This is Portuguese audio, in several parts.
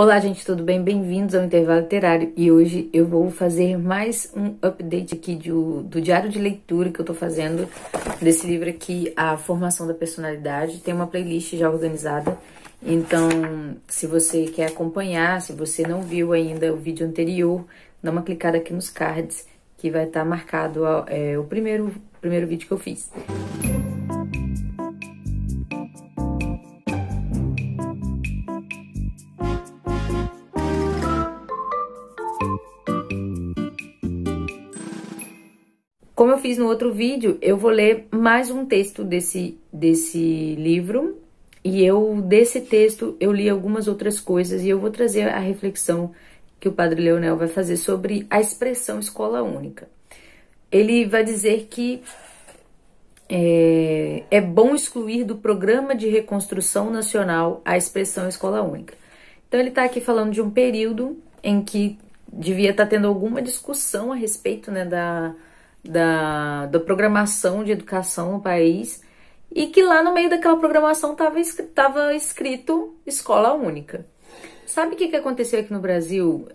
Olá, gente, tudo bem? Bem-vindos ao Intervalo Literário. E hoje eu vou fazer mais um update aqui do diário de leitura que eu tô fazendo desse livro aqui, A Formação da Personalidade. Tem uma playlist já organizada, então se você quer acompanhar, se você não viu ainda o vídeo anterior, dá uma clicada aqui nos cards que vai estar marcado o primeiro vídeo que eu fiz. Como eu fiz no outro vídeo, eu vou ler mais um texto desse livro. E desse texto, eu li algumas outras coisas e eu vou trazer a reflexão que o Padre Leonel vai fazer sobre a expressão escola única. Ele vai dizer que é bom excluir do Programa de Reconstrução Nacional a expressão escola única. Então ele está aqui falando de um período em que devia estar tendo alguma discussão a respeito, né, da programação de educação no país, e que lá no meio daquela programação estava escrito escola única. Sabe o que aconteceu aqui no Brasil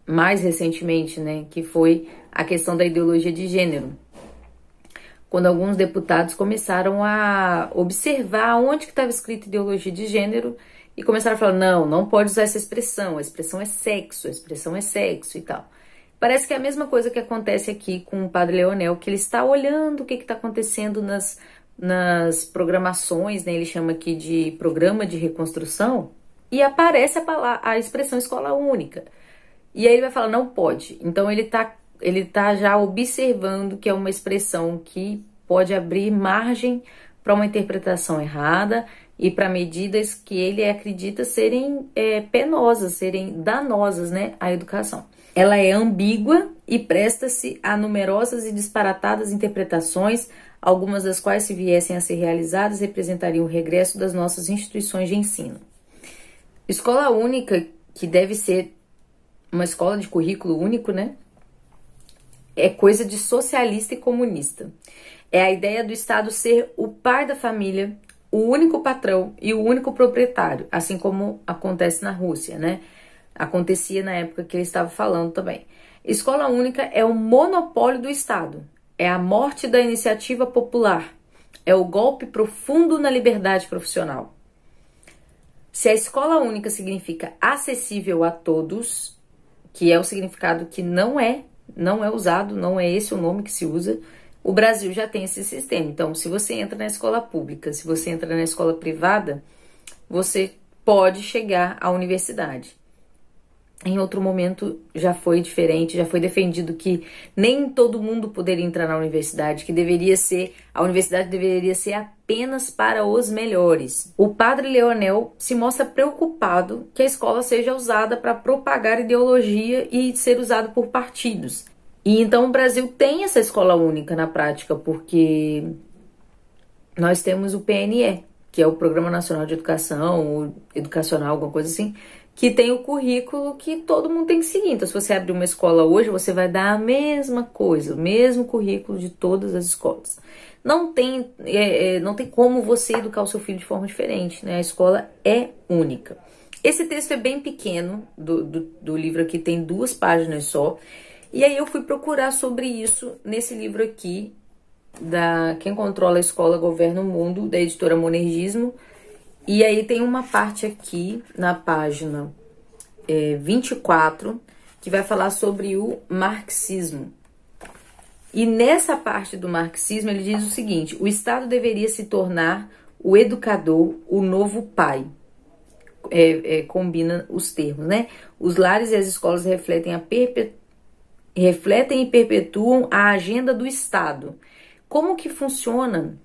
mais recentemente, né? Que foi a questão da ideologia de gênero. Quando alguns deputados começaram a observar onde que estava escrito ideologia de gênero e começaram a falar, não pode usar essa expressão, a expressão é sexo e tal. Parece que é a mesma coisa que acontece aqui com o Padre Leonel, que ele está olhando o que está acontecendo nas programações, né? Ele chama aqui de programa de reconstrução, e aparece a expressão escola única. E aí ele vai falar, não pode. Então ele tá já observando que é uma expressão que pode abrir margem para uma interpretação errada e para medidas que ele acredita serem penosas, serem danosas, né, à educação. Ela é ambígua e presta-se a numerosas e disparatadas interpretações, algumas das quais, se viessem a ser realizadas, representariam o regresso das nossas instituições de ensino. Escola única, que deve ser uma escola de currículo único, né? É coisa de socialista e comunista. É a ideia do Estado ser o pai da família, o único patrão e o único proprietário, assim como acontece na Rússia, né? Acontecia na época que ele estava falando também. Escola única é o monopólio do Estado, é a morte da iniciativa popular, é o golpe profundo na liberdade profissional. Se a escola única significa acessível a todos, que é o significado que não é usado, não é esse o nome que se usa, o Brasil já tem esse sistema. Então, se você entra na escola pública, se você entra na escola privada, você pode chegar à universidade. Em outro momento já foi diferente, já foi defendido que nem todo mundo poderia entrar na universidade, que a universidade deveria ser apenas para os melhores. O Padre Leonel se mostra preocupado que a escola seja usada para propagar ideologia e ser usada por partidos. E então o Brasil tem essa escola única na prática, porque nós temos o PNE, que é o Programa Nacional de Educação, ou educacional, alguma coisa assim, que tem o currículo que todo mundo tem que seguir. Então, se você abrir uma escola hoje, você vai dar a mesma coisa, o mesmo currículo de todas as escolas. Não tem como você educar o seu filho de forma diferente, né? A escola é única. Esse texto é bem pequeno, do livro aqui, tem 2 páginas só. E aí eu fui procurar sobre isso nesse livro aqui, Quem Controla a Escola Governa o Mundo, da editora Monergismo. E aí tem uma parte aqui na página 24 que vai falar sobre o marxismo. E nessa parte do marxismo ele diz o seguinte: o Estado deveria se tornar o educador, o novo pai. Combina os termos, né? Os lares e as escolas refletem e perpetuam a agenda do Estado. Como que funciona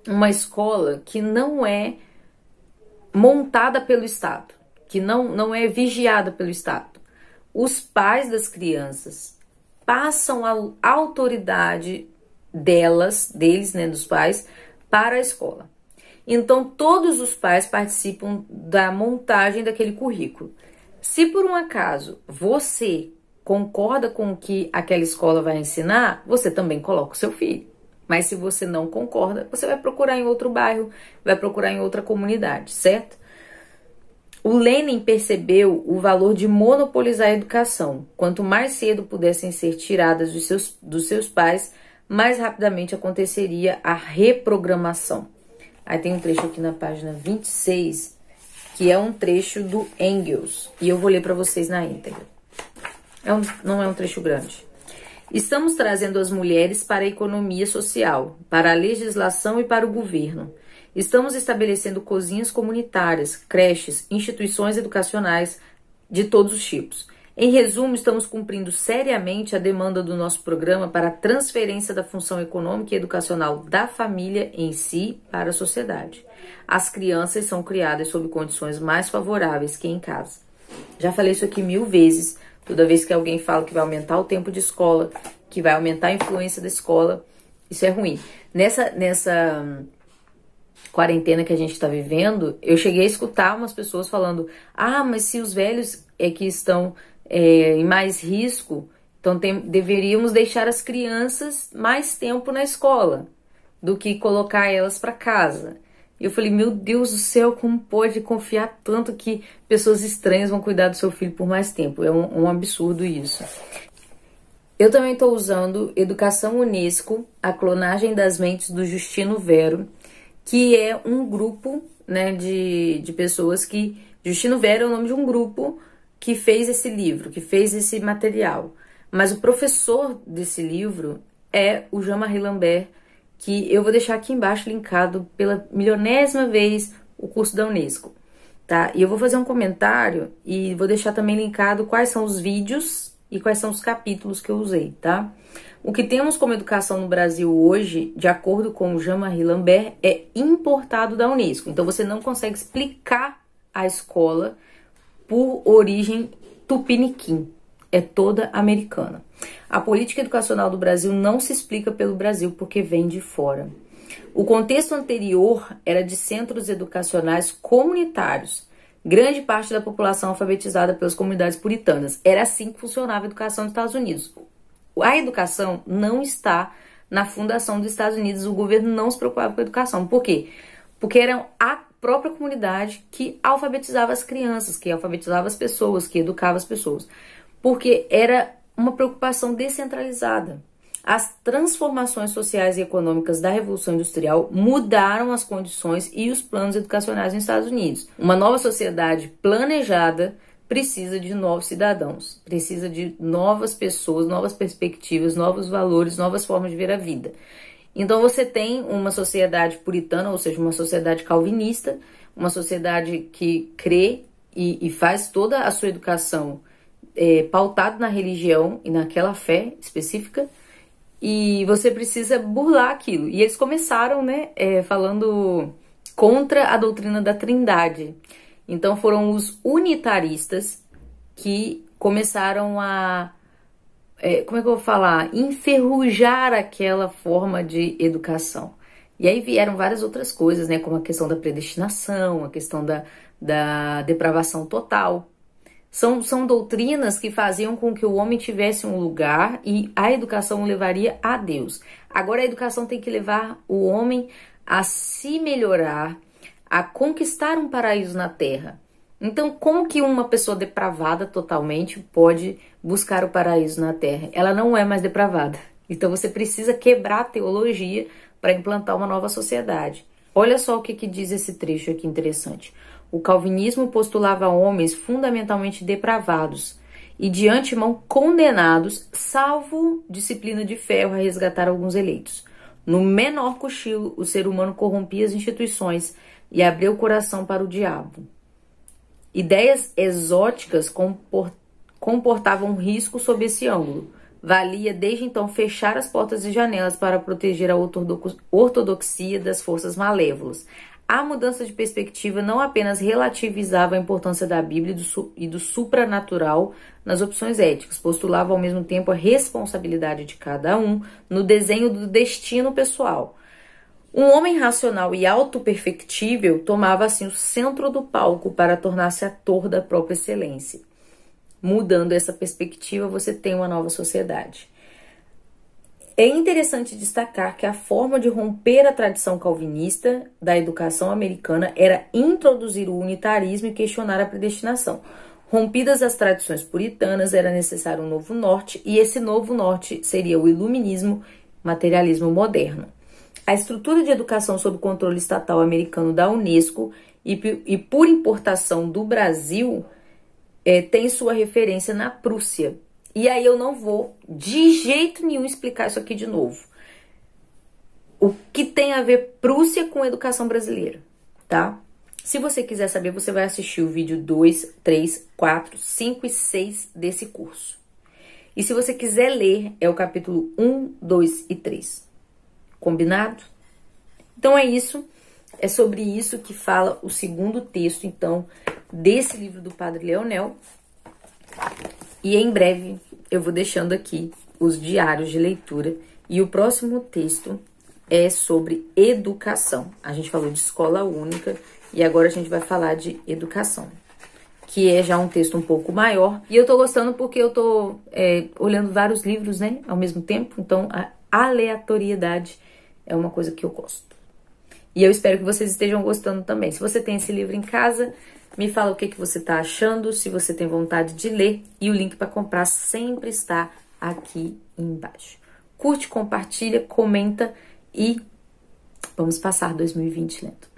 uma escola que não é montada pelo Estado, que não é vigiada pelo Estado? Os pais das crianças passam a autoridade deles, né, dos pais, para a escola. Então, todos os pais participam da montagem daquele currículo. Se por um acaso você concorda com o que aquela escola vai ensinar, você também coloca o seu filho. Mas se você não concorda, você vai procurar em outro bairro, vai procurar em outra comunidade, certo? O Lenin percebeu o valor de monopolizar a educação. Quanto mais cedo pudessem ser tiradas dos seus pais, mais rapidamente aconteceria a reprogramação. Aí tem um trecho aqui na página 26, que é um trecho do Engels. E eu vou ler para vocês na íntegra. Não é um trecho grande. Estamos trazendo as mulheres para a economia social, para a legislação e para o governo. Estamos estabelecendo cozinhas comunitárias, creches, instituições educacionais de todos os tipos. Em resumo, estamos cumprindo seriamente a demanda do nosso programa para a transferência da função econômica e educacional da família em si para a sociedade. As crianças são criadas sob condições mais favoráveis que em casa. Já falei isso aqui 1000 vezes. Toda vez que alguém fala que vai aumentar o tempo de escola, que vai aumentar a influência da escola, isso é ruim. Nessa quarentena que a gente está vivendo, eu cheguei a escutar umas pessoas falando: ah, mas se os velhos é que estão em mais risco, então deveríamos deixar as crianças mais tempo na escola do que colocar elas para casa. E eu falei: meu Deus do céu, como pode confiar tanto que pessoas estranhas vão cuidar do seu filho por mais tempo? É um absurdo isso. Eu também estou usando Educação Unesco, a clonagem das mentes do Justino Vero, que é um grupo, né, de pessoas que... Justino Vero é o nome de um grupo que fez esse livro, que fez esse material. Mas o professor desse livro é o Jean-Marie Lambert, que eu vou deixar aqui embaixo linkado pela milionésima vez o curso da Unesco, tá? E eu vou fazer um comentário e vou deixar também linkado quais são os vídeos e quais são os capítulos que eu usei, tá? O que temos como educação no Brasil hoje, de acordo com o Jean-Marie Lambert, é importado da Unesco. Então você não consegue explicar a escola por origem tupiniquim. É toda americana. A política educacional do Brasil não se explica pelo Brasil porque vem de fora. O contexto anterior era de centros educacionais comunitários. Grande parte da população alfabetizada pelas comunidades puritanas. Era assim que funcionava a educação nos Estados Unidos. A educação não está na fundação dos Estados Unidos. O governo não se preocupava com a educação. Por quê? Porque era a própria comunidade que alfabetizava as crianças, que alfabetizava as pessoas, que educava as pessoas. Porque era uma preocupação descentralizada. As transformações sociais e econômicas da Revolução Industrial mudaram as condições e os planos educacionais nos Estados Unidos. Uma nova sociedade planejada precisa de novos cidadãos, precisa de novas pessoas, novas perspectivas, novos valores, novas formas de ver a vida. Então você tem uma sociedade puritana, ou seja, uma sociedade calvinista, uma sociedade que crê e faz toda a sua educação pautado na religião e naquela fé específica, e você precisa burlar aquilo. E eles começaram, né, falando contra a doutrina da Trindade. Então foram os unitaristas que começaram a, como é que eu vou falar, enferrujar aquela forma de educação. E aí vieram várias outras coisas, né, como a questão da predestinação, a questão da depravação total. São doutrinas que faziam com que o homem tivesse um lugar e a educação o levaria a Deus. Agora a educação tem que levar o homem a se melhorar, a conquistar um paraíso na terra. Então, como que uma pessoa depravada totalmente pode buscar o paraíso na terra? Ela não é mais depravada. Então você precisa quebrar a teologia para implantar uma nova sociedade. Olha só o que diz esse trecho aqui interessante. O calvinismo postulava homens fundamentalmente depravados e de antemão condenados, salvo disciplina de ferro, a resgatar alguns eleitos. No menor cochilo, o ser humano corrompia as instituições e abria o coração para o diabo. Ideias exóticas comportavam risco sob esse ângulo. Valia desde então fechar as portas e janelas para proteger a ortodoxia das forças malévolas. A mudança de perspectiva não apenas relativizava a importância da Bíblia e do supranatural nas opções éticas, postulava ao mesmo tempo a responsabilidade de cada um no desenho do destino pessoal. Um homem racional e autoperfectível tomava assim o centro do palco para tornar-se ator da própria excelência. Mudando essa perspectiva, você tem uma nova sociedade. É interessante destacar que a forma de romper a tradição calvinista da educação americana era introduzir o unitarismo e questionar a predestinação. Rompidas as tradições puritanas, era necessário um novo norte, e esse novo norte seria o iluminismo, materialismo moderno. A estrutura de educação sob controle estatal americano da Unesco e por importação do Brasil tem sua referência na Prússia. E aí eu não vou de jeito nenhum explicar isso aqui de novo. O que tem a ver Prússia com educação brasileira, tá? Se você quiser saber, você vai assistir o vídeo 2, 3, 4, 5 e 6 desse curso. E se você quiser ler, é o capítulo 1, 2 e 3. Combinado? Então é isso. É sobre isso que fala o segundo texto, então, desse livro do Padre Leonel. E em breve eu vou deixando aqui os diários de leitura. E o próximo texto é sobre educação. A gente falou de escola única e agora a gente vai falar de educação, que é já um texto um pouco maior. E eu tô gostando porque eu tô olhando vários livros, né, ao mesmo tempo. Então a aleatoriedade é uma coisa que eu gosto. E eu espero que vocês estejam gostando também. Se você tem esse livro em casa, me fala o que você está achando, se você tem vontade de ler. E o link para comprar sempre está aqui embaixo. Curte, compartilha, comenta e vamos passar 2020 lento.